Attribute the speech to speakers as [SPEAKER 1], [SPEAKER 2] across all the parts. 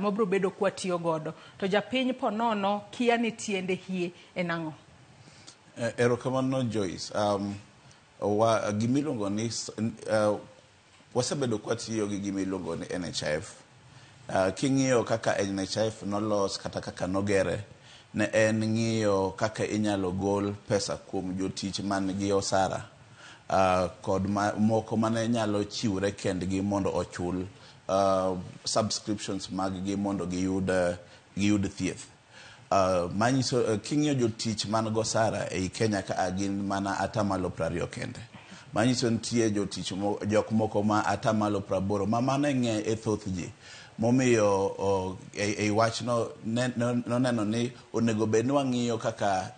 [SPEAKER 1] mobro bedo kwa tiyo godo to japiny ponono kia ni tiende hie enang'o.
[SPEAKER 2] Erokamano Joyce. Gimiluongo ni wasebedo kwa tiyo gi gimiluongo ni NHIF. King'iyo kaka NHIF nolos kata kaka nogere, ne en ng'iyo kaka inyalo gol pesa kuom jotich man gi osara kod moko mane nyalo chiwre kendgi mondo ochul subscriptions mag gi mondo giyud thieth. Manyiso king'iyo jotich man go osara ei Kenya ka gin mana atamalo 20 kende. Manyiso nitie jotich jok moko ma atamalo 80 ma mano ng'e e thoth ji. Momiyo ei wachno noneno ni onego bed ni wang'iyo kaka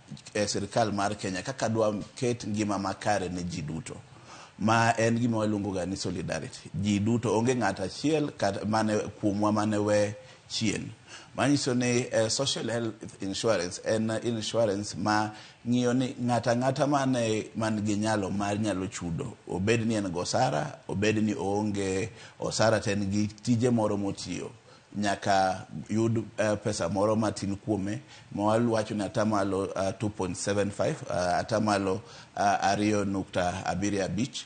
[SPEAKER 2] sirkal mar Kenya kaka dwa ket ngima makare ne ji duto. Ma en gima waluongo ni solidarity. Ji duto onge ng'at achiel mane kuomwa mane we chien. Manyiso ni social health insurance en insurance ma ng'iyo ni ng'ata man gi nyalo mar nyalo chudo. Obed ni en gosara, obed ni onge osara ten gi tije moro motiyo. Nyaka yud pesa moro matin kuome, mwawacho ni atamalo 2.75, atamalo 2.75.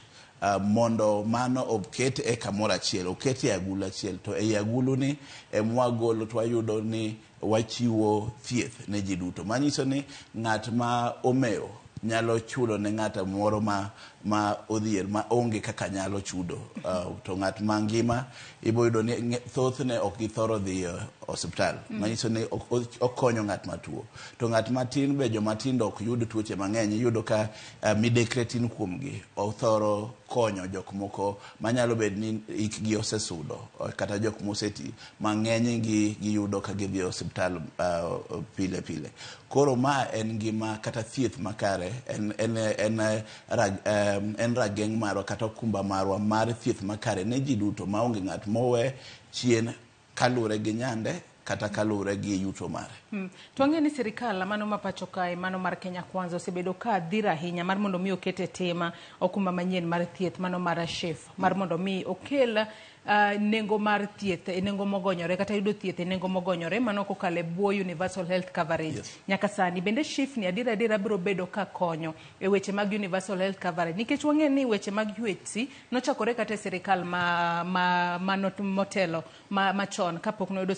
[SPEAKER 2] Mondo mano oket e kamoro achiel, oket e agulu achiel, to ei agulu ni mwagolo to wayudo ni wachiwo thieth ne ji duto. Manyiso ni ng'at ma omewo nyalo chulo ne ng'ata moro ma odhier ma onge kaka nyalo chudo. To ng'at ma ngima iboyudo ni thothne ok githoro dhi hospital. Manyiso ni okonyo ng'at matuo. To ng'at matin be jomatindo ok yud tuoche mang'eny, iyudo ka midekre tin kuomgi othoro konyo jok moko manyalo bed ni ikgi osesudo kata jok moseti mang'eny giyudo ka gidhi hospital pile pile. Koro ma en gima kata thieth makare en rageng' marwa kata okumba marwa mar thieth makare ne ji duto maonge ng'at mowe chien kalure gi nyande kata kalure gi yuto mare.
[SPEAKER 1] Tuang'e ni sirikal mano ma pacho kae, mano mar Kenya Kwanza osebedo ka dhira ahinya mar mondo mi okete tema okumba manyien mar thieth mano mar NHIF mar mondo mi okel nengo mar thieth nengo mogonyore kata yudo thieth nengo mogonyore mano kokale buo universal health coverage.
[SPEAKER 2] Yes.
[SPEAKER 1] Nyaka sani bende NHIF ni adira biro bedo ka konyo e weche mag universal health coverage nikech wang'e ni weche mag UHC nochakore kata sirikal motelo machon kapok noyudo